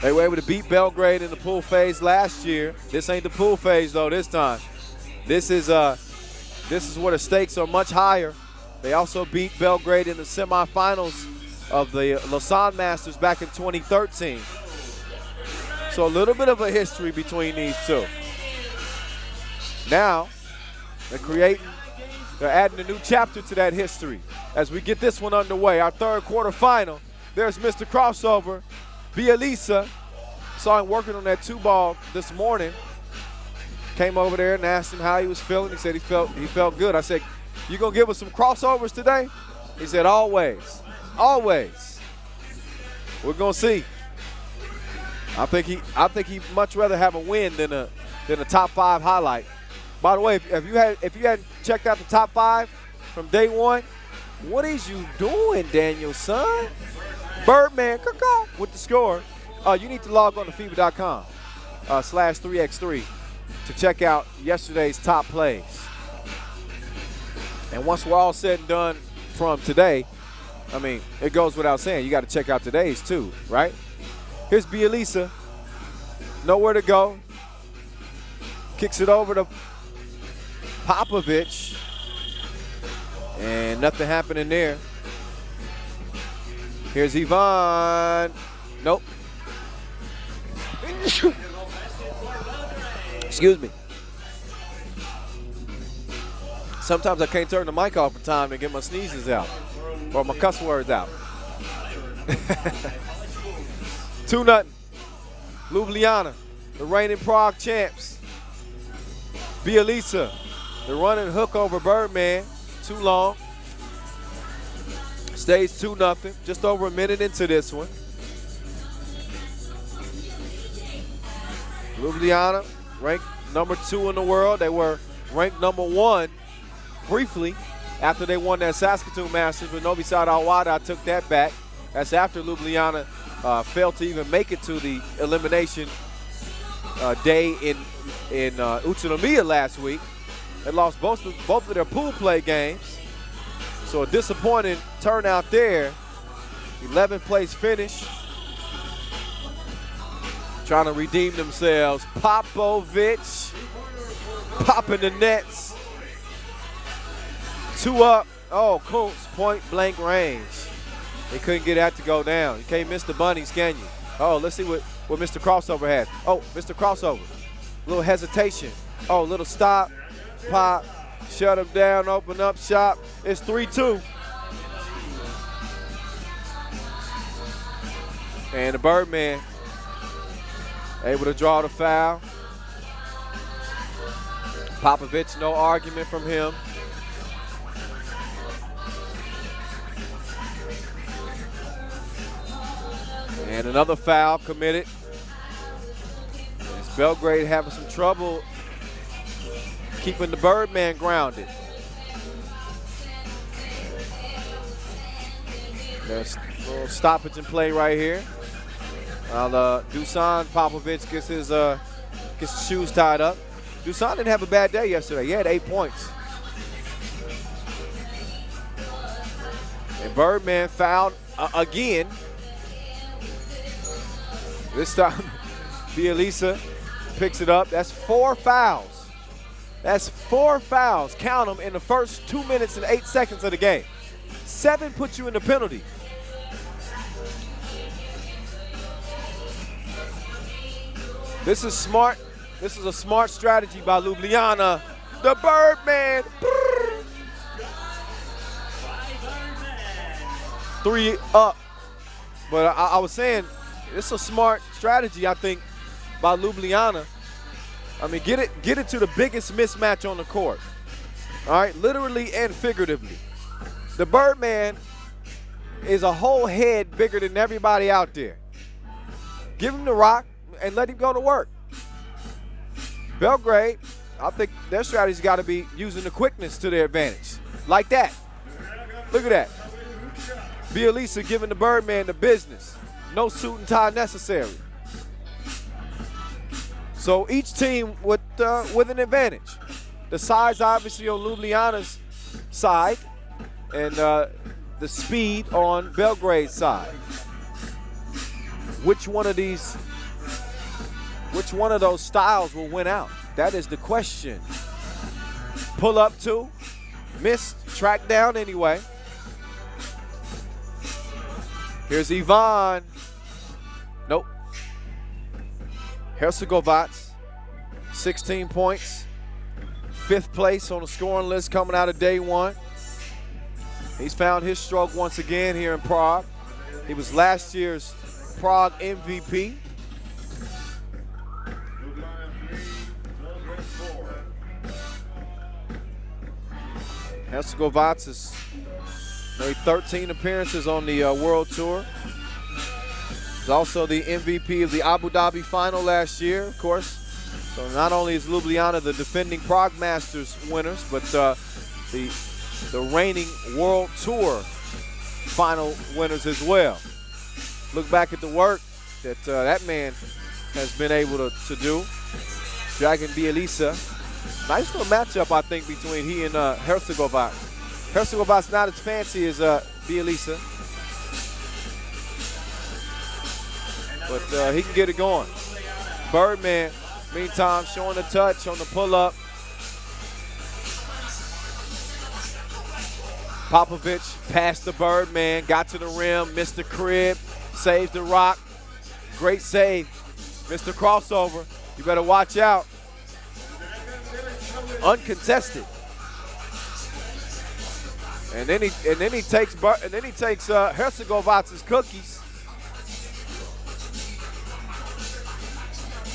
They were able to beat Belgrade in the pool phase last year. This ain't the pool phase though this time. This is where the stakes are much higher. They also beat Belgrade in the semifinals of the Lausanne Masters back in 2013. So a little bit of a history between these two. Now, they're adding a new chapter to that history as we get this one underway. Our third quarterfinal. There's Mr. Crossover, Bielisa. Saw him working on that 2-ball this morning. Came over there and asked him how he was feeling. He said he felt good. I said, "You gonna give us some crossovers today?" He said, "Always, always." We're gonna see. I think he'd much rather have a win than a top 5 highlight. By the way, if you hadn't checked out the top 5 from day one, what is you doing, Daniel, son? Birdman, with the score. You need to log on to FIBA.com/3x3 to check out yesterday's top plays. And once we're all said and done from today, I mean, it goes without saying, you got to check out today's too, right? Here's Bielisa, nowhere to go. Kicks it over to Popovic, and nothing happening there. Here's Ivan. Nope. Excuse me. Sometimes I can't turn the mic off in time to get my sneezes out or my cuss words out. 2-0. Ljubljana, the reigning Prague champs. Bielisa, the running hook over Birdman, too long. Stays 2-0, just over a minute into this one. Ljubljana, ranked number 2 in the world. They were ranked number 1 briefly after they won that Saskatoon Masters, but Novi Sad Al-Wada took that back. That's after Ljubljana failed to even make it to the elimination day in Utsunomiya last week. They lost both of their pool play games. So a disappointing turnout there. 11th place finish. Trying to redeem themselves. Popovic popping the nets. 2 up. Oh, Kuntz, point blank range. They couldn't get that to go down. You can't miss the bunnies, can you? Oh, let's see what Mr. Crossover has. Oh, Mr. Crossover. A little hesitation. Oh, little stop, pop, shut him down, open up shop. It's 3-2. And the Birdman able to draw the foul. Popovic, no argument from him. And another foul committed. As Belgrade having some trouble keeping the Birdman grounded. There's a little stoppage in play right here. Dusan Popovic gets his shoes tied up. Dusan didn't have a bad day yesterday. He had 8 points. And Birdman fouled again. This time, Bielisa picks it up. That's 4 fouls. That's 4 fouls. Count them in the first 2 minutes and 8 seconds of the game. 7 puts you in the penalty. This is smart. This is a smart strategy by Ljubljana. The Birdman. 3 up. But I was saying, it's a smart strategy, I think, by Ljubljana. I mean, get it to the biggest mismatch on the court. All right, literally and figuratively. The Birdman is a whole head bigger than everybody out there. Give him the rock and let him go to work. Belgrade, I think their strategy's got to be using the quickness to their advantage. Like that. Look at that. Bielisa giving the Birdman the business. No suit and tie necessary. So each team with an advantage. The size obviously on Ljubljana's side and the speed on Belgrade's side. Which one of these Which one of those styles will win out? That is the question. Pull up two, missed, track down anyway. Here's Ivan. Nope. Hercegovac, 16 points. 5th place on the scoring list coming out of day one. He's found his stroke once again here in Prague. He was last year's Prague MVP. Hercegovac has made 13 appearances on the World Tour. He's also the MVP of the Abu Dhabi final last year, of course. So not only is Ljubljana the defending Prague Masters winners, but the reigning World Tour final winners as well. Look back at the work that that man has been able to do. Dragan Bielica. Nice little matchup, I think, between he and Hercegovac. Hercegovac's not as fancy as Bielica, but he can get it going. Birdman, meantime, showing the touch on the pull-up. Popovic passed the Birdman, got to the rim, missed the crib, saved the rock. Great save, missed the crossover. You better watch out. Uncontested. And then he takes Hercegovac's cookies.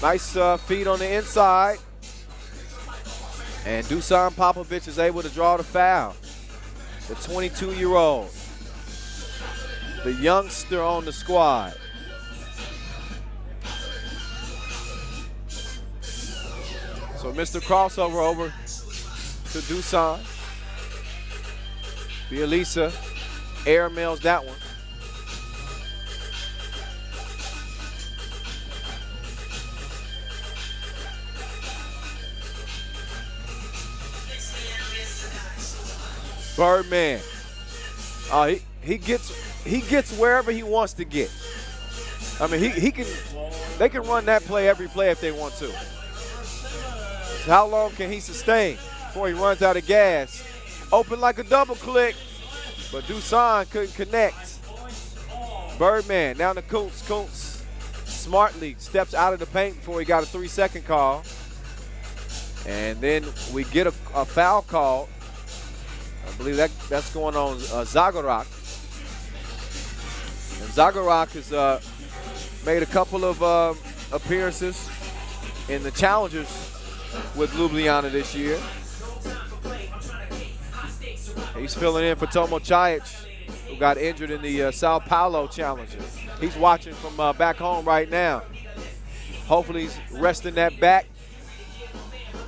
Nice feed on the inside. And Dusan Popovic is able to draw the foul. The 22-year-old, the youngster on the squad. So Mr. Crossover over to Dusan. Bielica air mails that one. Birdman. He gets wherever he wants to get. I mean, they can run that play every play if they want to. How long can he sustain before he runs out of gas? Open like a double click, but Dusan couldn't connect. Birdman down to Kuntz. Kuntz smartly steps out of the paint before he got a 3-second call. And then we get a foul call. I believe that's going on Zagorak. And Zagorak has made a couple of appearances in the Challengers with Ljubljana this year. He's filling in for Tomo Chajic, who got injured in the Sao Paulo Challenger. He's watching from back home right now. Hopefully he's resting that back,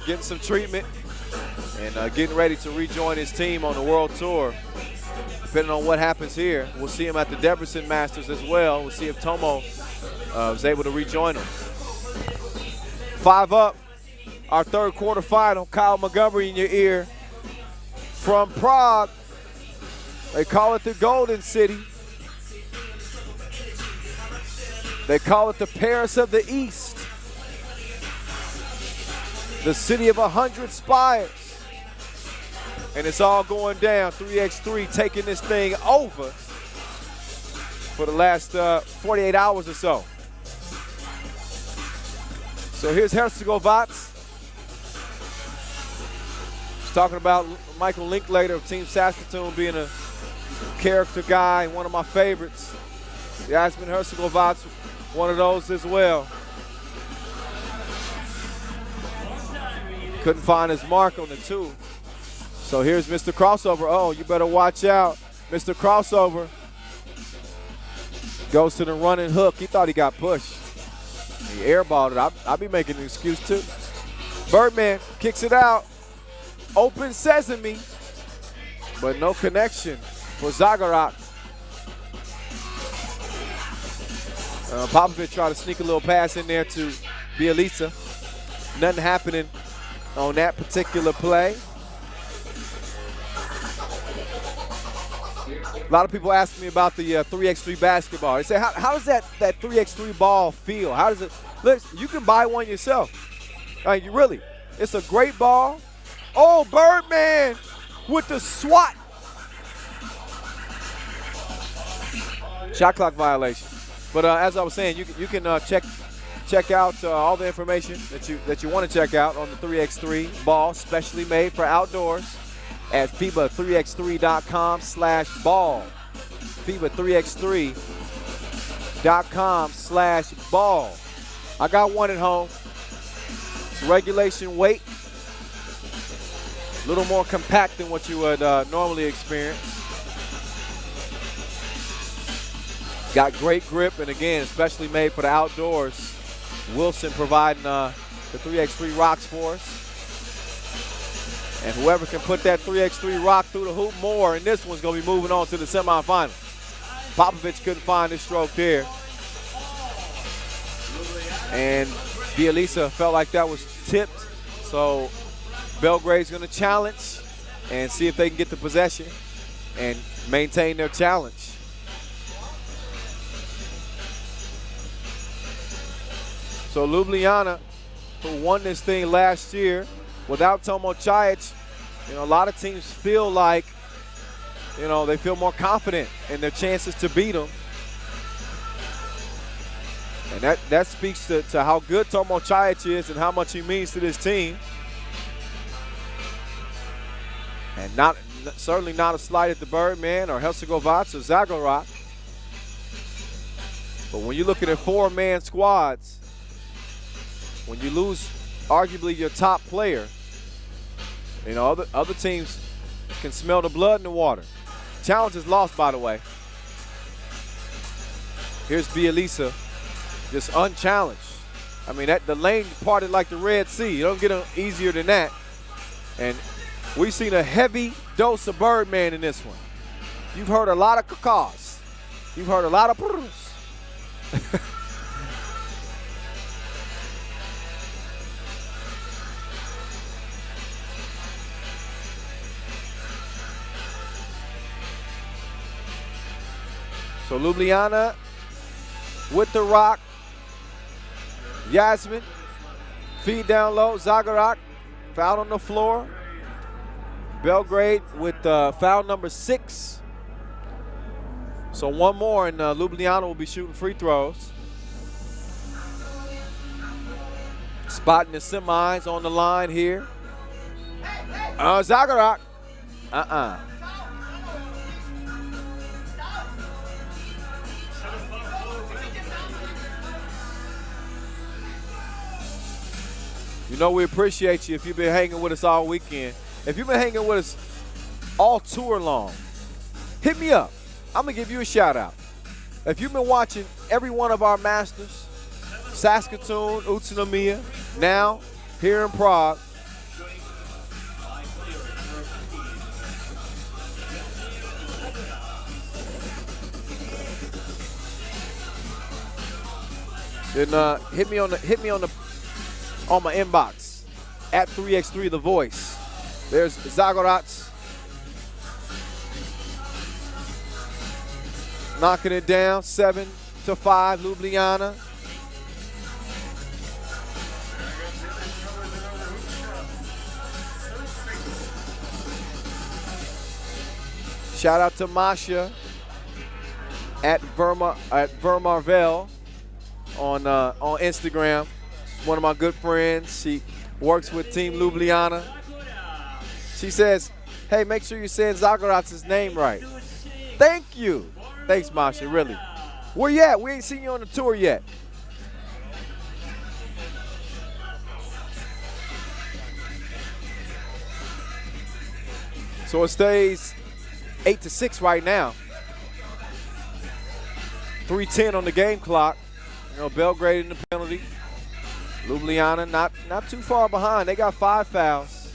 getting some treatment, and getting ready to rejoin his team on the World Tour. Depending on what happens here, we'll see him at the Debrecen Masters as well. We'll see if Tomo was able to rejoin him. 5 up, our third quarter final. Kyle Montgomery in your ear. From Prague, they call it the Golden City. They call it the Paris of the East. The city of 100 spires. And it's all going down. 3x3 taking this thing over for the last 48 hours or so. So here's Hercegovac. Talking about Michael Linklater of Team Saskatoon being a character guy, one of my favorites. Jasmin Hercegovac, one of those as well. Couldn't find his mark on the 2. So here's Mr. Crossover. Oh, you better watch out. Mr. Crossover goes to the running hook. He thought he got pushed. He airballed it. I'll be making an excuse too. Birdman kicks it out. Open sesame, but no connection for Zagorak. Popovic tried to sneak a little pass in there to Bielica. Nothing happening on that particular play. A lot of people ask me about the 3x3 basketball. They say, how does that 3x3 ball feel? How does it, listen, you can buy one yourself. I mean, really, it's a great ball. Oh, Birdman with the swat. Shot clock violation. But as I was saying, you can check out all the information that you want to check out on the 3x3 ball, specially made for outdoors, at FIBA3x3.com/ball. FIBA3x3.com/ball. I got one at home. It's regulation weight. A little more compact than what you would normally experience. Got great grip, and again, especially made for the outdoors. Wilson providing the 3x3 rocks for us. And whoever can put that 3x3 rock through the hoop more, and this one's going to be moving on to the semifinal. Popovich couldn't find his stroke there. And Bielisa felt like that was tipped. So Belgrade's going to challenge and see if they can get the possession and maintain their challenge. So Ljubljana, who won this thing last year, without Tomo Chajic, a lot of teams feel like, they feel more confident in their chances to beat them. And that speaks to how good Tomo Chajic is and how much he means to this team. And certainly not a slight at the Birdman or Hercegovac or Zagorac. But when you're looking at four-man squads, when you lose arguably your top player, other teams can smell the blood in the water. Challenge is lost, by the way. Here's Bielisa, just unchallenged. I mean, the lane parted like the Red Sea. You don't get easier than that. And we've seen a heavy dose of Birdman in this one. You've heard a lot of cacaws. You've heard a lot of prrrs. So Ljubljana with the rock. Yasmin, feed down low. Zagorac, foul on the floor. Belgrade with foul number 6. So one more, and Ljubljana will be shooting free throws. Spotting the semis on the line here. Zagorac. We appreciate you if you've been hanging with us all weekend. If you've been hanging with us all tour long, hit me up. I'm going to give you a shout out. If you've been watching every one of our Masters, Saskatoon, Utsunomiya, now here in Prague, then hit me on my inbox at 3x3 The Voice. There's Zagorac knocking it down, 7-5, Ljubljana. Shout out to Masha at Vermarvel on Instagram. One of my good friends. She works with Team Ljubljana. She says, hey, make sure you say Zagorac's name right. Thank you. Thanks, Masha, really. Where you at? We ain't seen you on the tour yet. So it stays 8-6 right now. 3:10 on the game clock. Belgrade in the penalty. Ljubljana not too far behind. They got 5 fouls.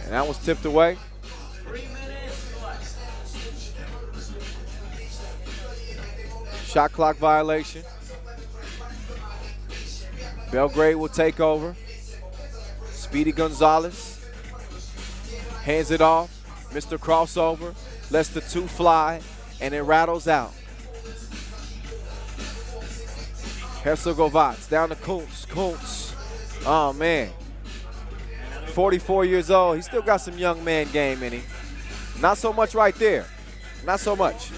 And that was tipped away. Shot clock violation. Belgrade will take over. Speedy Gonzalez hands it off. Mr. Crossover lets the 2 fly, and it rattles out. Herzegovats down to Kuntz. Kuntz, oh man, 44 years old. He still got some young man game in him. Not so much right there. Not so much.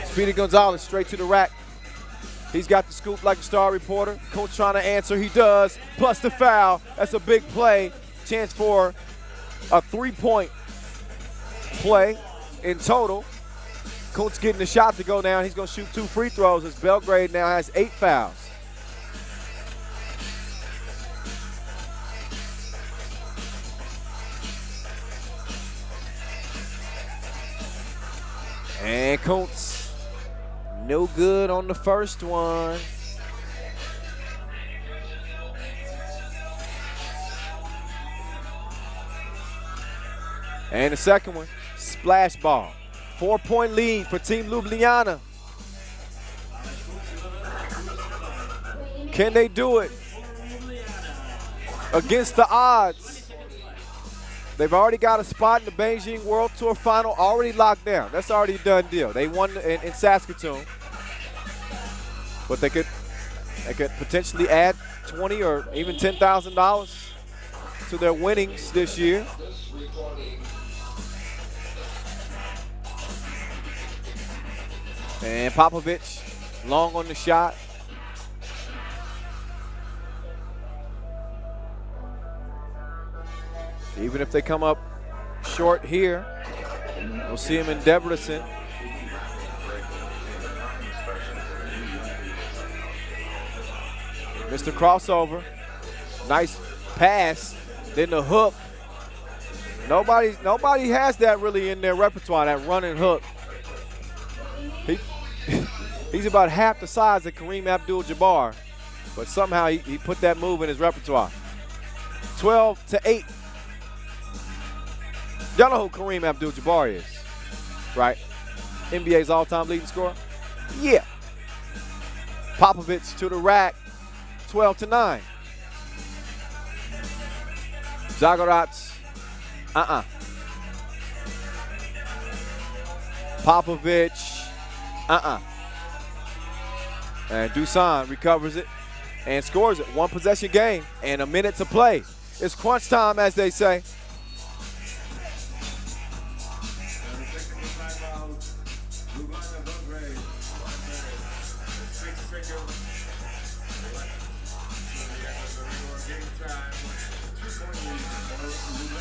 Speedy Gonzalez straight to the rack. He's got the scoop like a star reporter. Kuntz trying to answer. He does. Plus the foul. That's a big play. Chance for a 3-point play in total. Kuntz getting the shot to go down. He's going to shoot 2 free throws as Belgrade now has 8 fouls. And Kuntz, no good on the first one. And the second one, splash ball. 4-point lead for Team Ljubljana. Can they do it against the odds? They've already got a spot in the Beijing World Tour Final already locked down. That's already a done deal. They won in Saskatoon. But they could potentially add $20,000 or even $10,000 to their winnings this year. And Popovich long on the shot. Even if they come up short here, we'll see him in Debrecen. Mr. Crossover, nice pass, then the hook. Nobody has that really in their repertoire, that running hook. He's about half the size of Kareem Abdul-Jabbar, but somehow he put that move in his repertoire. 12-8. Y'all know who Kareem Abdul-Jabbar is, right? NBA's all-time leading scorer? Yeah. Popovich to the rack, 12-9. Zagorac, Popovich, And Dusan recovers it and scores it. 1 possession game and a minute to play. It's crunch time, as they say.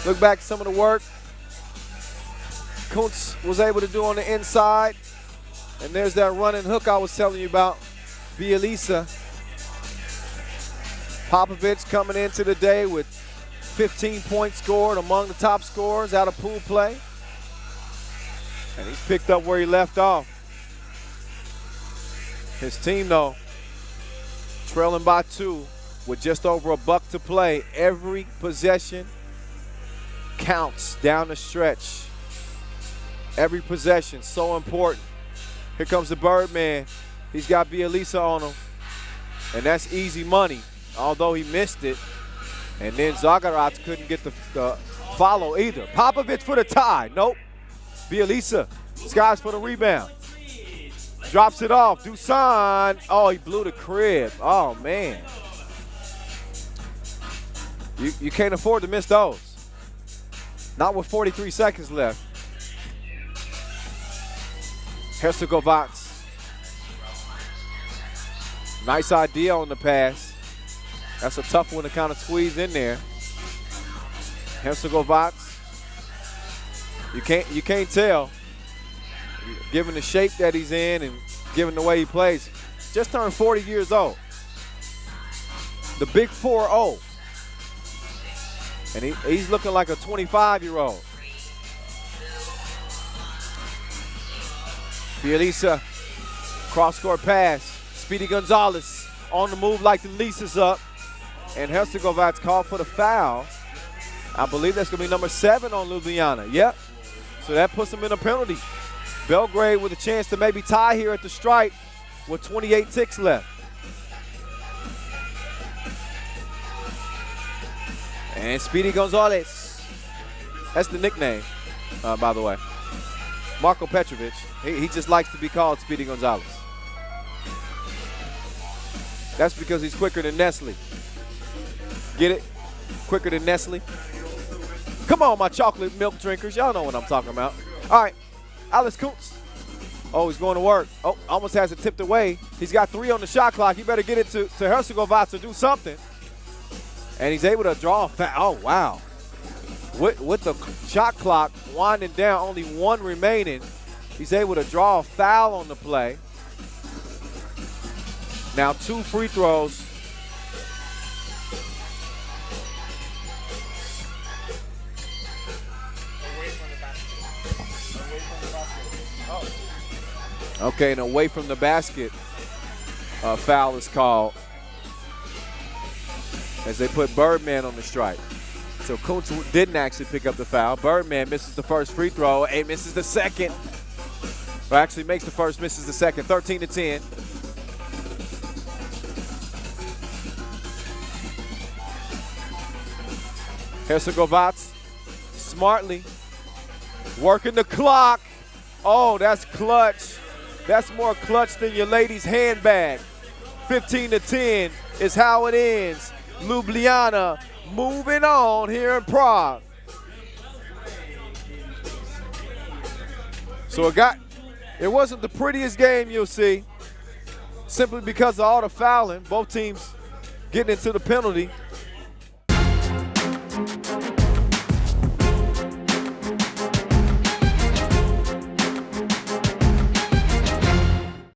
Look back at some of the work Kuntz was able to do on the inside. And there's that running hook I was telling you about. Bielisa. Popovich coming into the day with 15 points scored, among the top scorers out of pool play. And he's picked up where he left off. His team, though, trailing by 2 with just over a buck to play. Every possession counts down the stretch. Every possession, so important. Here comes the Birdman. He's got Bielisa on him. And that's easy money, although he missed it. And then Zagorac couldn't get the follow either. Popovich for the tie. Nope. Bielisa skies for the rebound. Drops it off. Dusan. Oh, he blew the crib. Oh, man. You can't afford to miss those. Not with 43 seconds left. Herzegovac. Nice idea on the pass. That's a tough one to kind of squeeze in there. Herzegovac. You can't tell. Given the shape that he's in and given the way he plays. Just turned 40 years old. The big 4-0. And he's looking like a 25-year-old. Bielisa, cross-court pass. Speedy Gonzalez on the move like the lease is up. And Herzegovac called for the foul. I believe that's going to be number 7 on Ljubljana. Yep. So that puts him in a penalty. Belgrade with a chance to maybe tie here at the stripe with 28 ticks left. And Speedy Gonzalez. That's the nickname. by the way. Marko Petrovic. He just likes to be called Speedy Gonzalez. That's because he's quicker than Nestle. Get it? Quicker than Nestle. Come on, my chocolate milk drinkers. Y'all know what I'm talking about. All right, Alex Kuntz. Oh, he's going to work. Oh, almost has it tipped away. He's got 3 on the shot clock. He better get it to Herzegovina to do something. And he's able to draw a foul. Oh, wow. With the shot clock winding down, only 1 remaining, he's able to draw a foul on the play. Now 2 free throws. Okay, and away from the basket, foul is called as they put Birdman on the strike. So Kuntz didn't actually pick up the foul. Birdman misses the first free throw and misses the second. Or actually makes the first, misses the second. 13-10. Herzegovats smartly working the clock. Oh, that's clutch. That's more clutch than your lady's handbag. 15-10 is how it ends. Ljubljana moving on here in Prague. So it wasn't the prettiest game you'll see, simply because of all the fouling. Both teams getting into the penalty.